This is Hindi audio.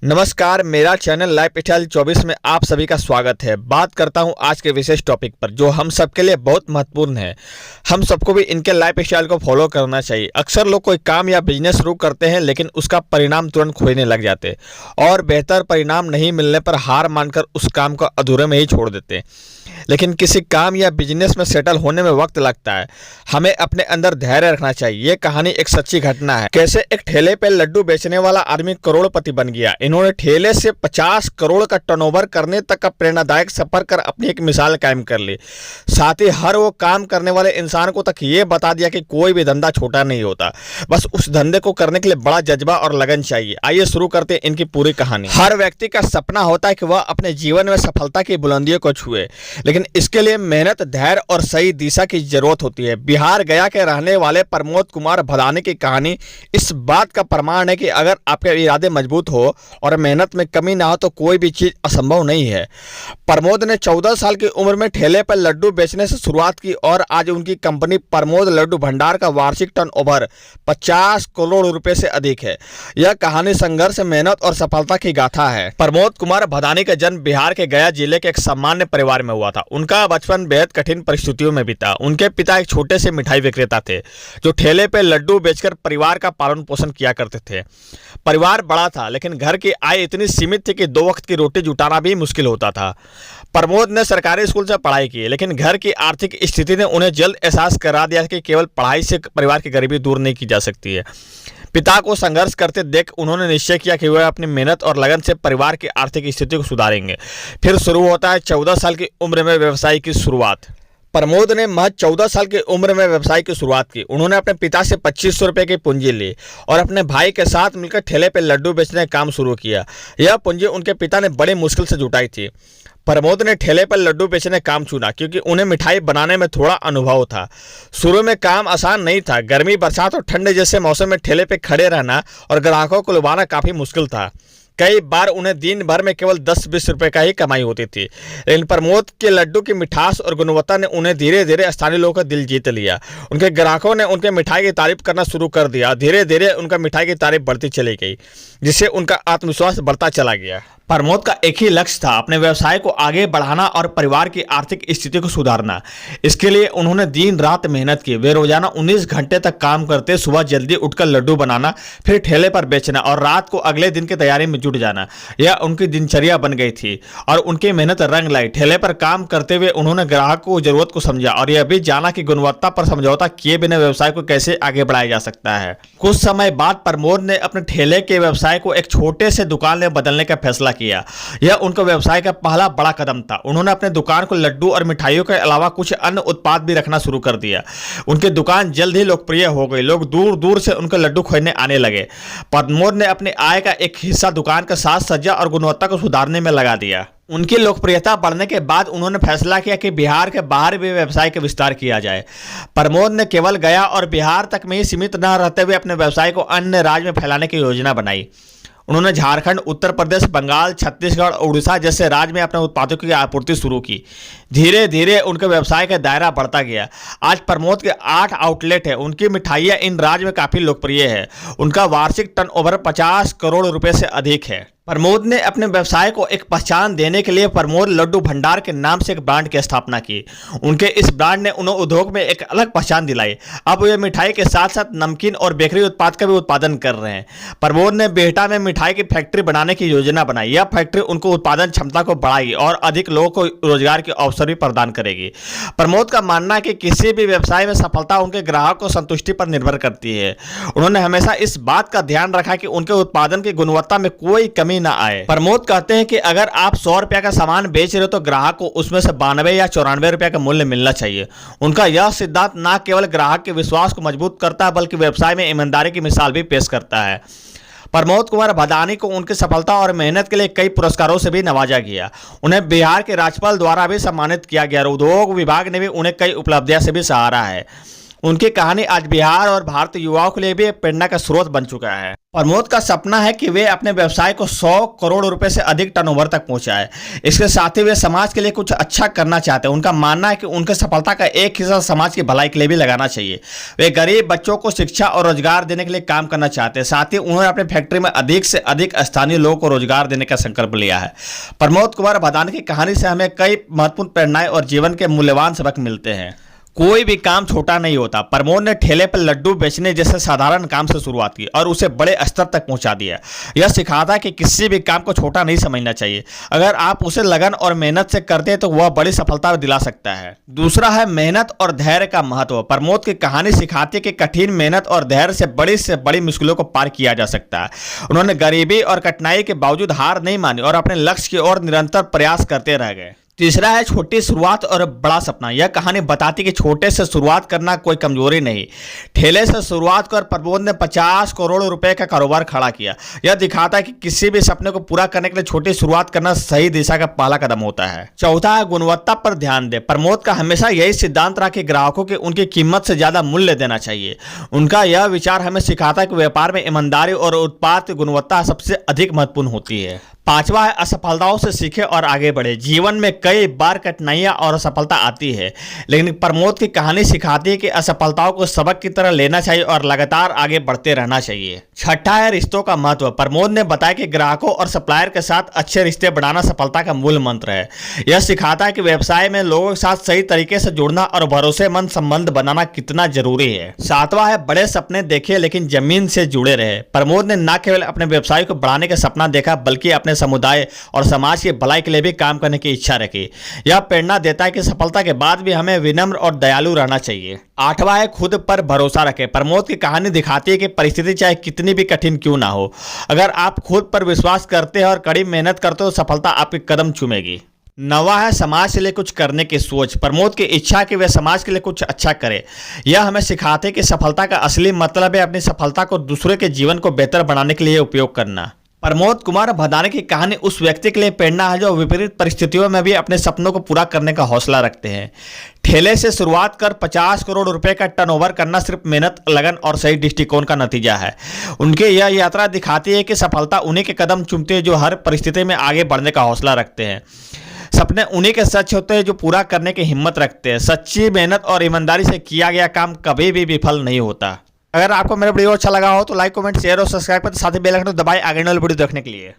नमस्कार, मेरा चैनल लाइफस्टाइल 24 में आप सभी का स्वागत है। बात करता हूं आज के विशेष टॉपिक पर जो हम सबके लिए बहुत महत्वपूर्ण है। हम सबको भी इनके लाइफस्टाइल को फॉलो करना चाहिए। अक्सर लोग कोई काम या बिजनेस शुरू करते हैं लेकिन उसका परिणाम तुरंत खोजने लग जाते और बेहतर परिणाम नहीं मिलने पर हार मानकर उस काम को अधूरे में ही छोड़ देते। लेकिन किसी काम या बिजनेस में सेटल होने में वक्त लगता है। हमें अपने अंदर धैर्य रखना चाहिए। ये कहानी एक सच्ची घटना है। कैसे एक ठेले पे लड्डू बेचने वाला आदमी करोड़पति बन गया। इन्होंने ठेले से 50 करोड़ का टर्नओवर करने तक का प्रेरणादायक सफर कर अपनी एक मिसाल कायम कर ली। साथ ही हर वो काम करने वाले इंसान को तक ये बता दिया कि कोई भी धंधा छोटा नहीं होता, बस उस धंधे को करने के लिए बड़ा जज्बा और लगन चाहिए। आइए शुरू करते हैं इनकी पूरी कहानी। हर व्यक्ति का सपना होता है कि वह अपने जीवन में सफलता की बुलंदियों को छुए, लेकिन इसके लिए मेहनत, धैर्य और सही दिशा की जरूरत होती है। बिहार गया के रहने वाले प्रमोद कुमार भदानी की कहानी इस बात का प्रमाण है कि अगर आपके इरादे मजबूत हो और मेहनत में कमी ना हो तो कोई भी चीज असंभव नहीं है। प्रमोद ने 14 साल की उम्र में ठेले पर लड्डू बेचने से शुरुआत की और आज उनकी कंपनी प्रमोद लड्डू भंडार का वार्षिक टर्नओवर 50 करोड़ रुपए से अधिक है। यह कहानी संघर्ष, मेहनत और सफलता की गाथा है। प्रमोद कुमार भदानी का जन्म बिहार के गया जिले के एक सामान्य परिवार में हुआ था। उनका बचपन बेहद कठिन परिस्थितियों में बीता। उनके पिता एक छोटे से मिठाई विक्रेता थे जो ठेले पे लड्डू बेचकर परिवार का पालन पोषण किया करते थे। परिवार बड़ा था लेकिन घर की आय इतनी सीमित थी कि 2 वक्त की रोटी जुटाना भी मुश्किल होता था। प्रमोद ने सरकारी स्कूल से पढ़ाई की, लेकिन घर की आर्थिक स्थिति ने उन्हें जल्द एहसास करा दिया कि केवल पढ़ाई से परिवार की गरीबी दूर नहीं की जा सकती है। पिता को संघर्ष करते देख उन्होंने निश्चय किया कि वह अपनी मेहनत और लगन से परिवार की आर्थिक स्थिति को सुधारेंगे। फिर शुरू होता है 14 साल की उम्र में व्यवसाय की शुरुआत। प्रमोद ने महज 14 साल की उम्र में व्यवसाय की शुरुआत की। उन्होंने अपने पिता से 2500 रुपये की पूंजी ली और अपने भाई के साथ मिलकर ठेले पर लड्डू बेचने का काम शुरू किया। यह पूंजी उनके पिता ने बड़ी मुश्किल से जुटाई थी। प्रमोद ने ठेले पर लड्डू बेचने का काम चुना क्योंकि उन्हें मिठाई बनाने में थोड़ा अनुभव था। शुरू में काम आसान नहीं था। गर्मी, बरसात और ठंड जैसे मौसम में ठेले पे खड़े रहना और ग्राहकों को लुभाना काफ़ी मुश्किल था। कई बार उन्हें दिन भर में केवल 10-20 रुपए का ही कमाई होती थी। लेकिन प्रमोद के लड्डू की मिठास और गुणवत्ता ने उन्हें धीरे धीरे स्थानीय लोगों का दिल जीत लिया। उनके ग्राहकों ने उनके मिठाई की तारीफ करना शुरू कर दिया। धीरे धीरे उनका मिठाई की तारीफ बढ़ती चली गई, जिससे उनका आत्मविश्वास बढ़ता चला गया। प्रमोद का एक ही लक्ष्य था, अपने व्यवसाय को आगे बढ़ाना और परिवार की आर्थिक स्थिति को सुधारना। इसके लिए उन्होंने दिन रात मेहनत की। वे रोजाना 19 घंटे तक काम करते, सुबह जल्दी उठकर लड्डू बनाना, फिर ठेले पर बेचना और रात को अगले दिन की तैयारी में जुट जाना। यह उनकी दिनचर्या बन गई थी और उनकी मेहनत रंग लाई। ठेले पर काम करते हुए उन्होंने ग्राहकों की जरूरत को समझा और यह भी जाना कि गुणवत्ता पर समझौता किए बिना व्यवसाय को कैसे आगे बढ़ाया जा सकता है। कुछ समय बाद प्रमोद ने अपने ठेले के व्यवसाय को एक छोटे से दुकान में बदलने का फैसला किया। यह उनका व्यवसाय का पहला बड़ा कदम था। उन्होंने अपने दुकान को लड्डू और मिठाइयों के अलावा कुछ अन्य उत्पाद भी रखना शुरू कर दिया। उनकी दुकान जल्द ही लोकप्रिय हो गई। लोग दूर दूर से उनके लड्डू खरीदने आने लगे। प्रमोद ने अपनी आय का एक हिस्सा दुकान का साज सज्जा और गुणवत्ता को सुधारने में लगा दिया। उनकी लोकप्रियता बढ़ने के बाद उन्होंने फैसला किया कि बिहार के बाहर भी व्यवसाय का विस्तार किया जाए। प्रमोद ने केवल गया और बिहार तक में ही सीमित न रहते हुए अपने व्यवसाय को अन्य राज्य में फैलाने की योजना बनाई। उन्होंने झारखंड, उत्तर प्रदेश, बंगाल, छत्तीसगढ़ और उड़ीसा जैसे राज्य में अपने उत्पादों की आपूर्ति शुरू की। धीरे धीरे उनके व्यवसाय का दायरा बढ़ता गया। आज प्रमोद के 8 आउटलेट हैं। उनकी मिठाइयाँ इन राज्य में काफ़ी लोकप्रिय है। उनका वार्षिक टर्नओवर 50 करोड़ रुपए से अधिक है। प्रमोद ने अपने व्यवसाय को एक पहचान देने के लिए प्रमोद लड्डू भंडार के नाम से एक ब्रांड की स्थापना की। उनके इस ब्रांड ने उन्हें उद्योग में एक अलग पहचान दिलाई। अब वे मिठाई के साथ साथ नमकीन और बेकरी उत्पाद का भी उत्पादन कर रहे हैं। प्रमोद ने बिहटा में मिठाई की फैक्ट्री बनाने की योजना बनाई। यह फैक्ट्री उनको उत्पादन क्षमता को बढ़ाएगी और अधिक लोगों को रोजगार के अवसर भी प्रदान करेगी। प्रमोद का मानना है कि किसी भी व्यवसाय में सफलता उनके ग्राहक को संतुष्टि पर निर्भर करती है। उन्होंने हमेशा इस बात का ध्यान रखा कि उनके उत्पादन की गुणवत्ता में कोई कमी न आए। प्रमोद कहते हैं कि अगर आप 100 रुपये का सामान बेच रहे हो तो ग्राहक को उसमें से 92 या 94 रुपये का मूल्य मिलना चाहिए। उनका यह सिद्धांत न केवल ग्राहक के विश्वास को मजबूत करता है बल्कि व्यवसाय में ईमानदारी की मिसाल भी पेश करता है। प्रमोद कुमार भदानी को उनकी सफलता और मेहनत के लिए कई पुरस्कारों से भी नवाजा गया। उन्हें बिहार के राज्यपाल द्वारा भी सम्मानित किया गया। उद्योग विभाग ने भी उन्हें कई उपलब्धियां से भी सराहा है। उनकी कहानी आज बिहार और भारतीय युवाओं के लिए भी एक प्रेरणा का स्रोत बन चुका है। प्रमोद का सपना है कि वे अपने व्यवसाय को 100 करोड़ रुपए से अधिक टर्नओवर तक पहुंचाए। इसके साथ ही वे समाज के लिए कुछ अच्छा करना चाहते हैं। उनका मानना है कि उनके सफलता का एक हिस्सा समाज की भलाई के लिए भी लगाना चाहिए। वे गरीब बच्चों को शिक्षा और रोजगार देने के लिए काम करना चाहते हैं। साथ ही उन्होंने अपनी फैक्ट्री में अधिक से अधिक स्थानीय लोगों को रोजगार देने का संकल्प लिया है। प्रमोद कुमार भदानी की कहानी से हमें कई महत्वपूर्ण प्रेरणाएं और जीवन के मूल्यवान सबक मिलते हैं। कोई भी काम छोटा नहीं होता। प्रमोद ने ठेले पर लड्डू बेचने जैसे साधारण काम से शुरुआत की और उसे बड़े स्तर तक पहुंचा दिया। यह सिखाता है कि किसी भी काम को छोटा नहीं समझना चाहिए। अगर आप उसे लगन और मेहनत से करते हैं तो वह बड़ी सफलता दिला सकता है। दूसरा है मेहनत और धैर्य का महत्व। प्रमोद की कहानी सिखाती है कि कठिन मेहनत और धैर्य से बड़ी मुश्किलों को पार किया जा सकता है। उन्होंने गरीबी और कठिनाई के बावजूद हार नहीं मानी और अपने लक्ष्य की ओर निरंतर प्रयास करते रह गए। तीसरा है छोटी शुरुआत और बड़ा सपना। यह कहानी बताती कि छोटे से शुरुआत करना कोई कमजोरी नहीं। ठेले से शुरुआत कर प्रमोद ने 50 करोड़ रुपए का कारोबार खड़ा किया। यह दिखाता है कि किसी भी सपने को पूरा करने के लिए छोटी शुरुआत करना सही दिशा का पहला कदम होता है। चौथा है गुणवत्ता पर ध्यान दे। प्रमोद का हमेशा यही सिद्धांत रहा कि ग्राहकों को उनकी कीमत से ज्यादा मूल्य देना चाहिए। उनका यह विचार हमें सिखाता है कि व्यापार में ईमानदारी और उत्पाद की गुणवत्ता सबसे अधिक महत्वपूर्ण होती है। पांचवा है असफलताओं से सीखे और आगे बढ़े। जीवन में कई बार कठिनाइयां और असफलता आती है, लेकिन प्रमोद की कहानी सिखाती है कि असफलताओं को सबक की तरह लेना चाहिए और लगातार आगे बढ़ते रहना चाहिए। छठा है रिश्तों का महत्व। प्रमोद ने बताया कि ग्राहकों और सप्लायर के साथ अच्छे रिश्ते बनाना सफलता का मूल मंत्र है। यह सिखाता है कि व्यवसाय में लोगों के साथ सही तरीके से जुड़ना और भरोसेमंद संबंध बनाना कितना जरूरी है। सातवां है बड़े सपने देखे लेकिन जमीन से जुड़े रहे। प्रमोद ने न केवल अपने व्यवसाय को बढ़ाने का सपना देखा बल्कि अपने समुदाय और समाज की भलाई के लिए भी काम करने की इच्छा रखी। यह प्रेरणा देता है कि सफलता के बाद भी हमें विनम्र और दयालु रहना चाहिए। आठवां है खुद पर भरोसा रखें। प्रमोद की कहानी दिखाती है कि परिस्थिति चाहे कितनी भी कठिन क्यों ना हो, अगर आप खुद पर विश्वास करते हैं और कड़ी मेहनत करते हो, सफलता आपके कदम चूमेगी। नवा है समाज के लिए कुछ करने की सोच। प्रमोद की इच्छा कि वे समाज के लिए कुछ अच्छा करे। यह हमें सिखाते हैं कि सफलता का असली मतलब है अपनी सफलता को दूसरे के जीवन को बेहतर बनाने के लिए उपयोग करना। प्रमोद कुमार भदानी की कहानी उस व्यक्ति के लिए प्रेरणा है जो विपरीत परिस्थितियों में भी अपने सपनों को पूरा करने का हौसला रखते हैं। ठेले से शुरुआत कर 50 करोड़ रुपए का टर्नओवर करना सिर्फ मेहनत, लगन और सही दृष्टिकोण का नतीजा है। उनकी यह यात्रा दिखाती है कि सफलता उन्हीं के कदम चूमती है जो हर परिस्थिति में आगे बढ़ने का हौसला रखते हैं। सपने उन्हीं के सच होते हैं जो पूरा करने की हिम्मत रखते हैं। सच्ची मेहनत और ईमानदारी से किया गया काम कभी भी विफल नहीं होता। अगर आपको मेरा वीडियो अच्छा लगा हो तो लाइक, कमेंट, शेयर और सब्सक्राइब कर साथ ही बेल आइकन दबाएं आगे वाले वीडियो देखने के लिए।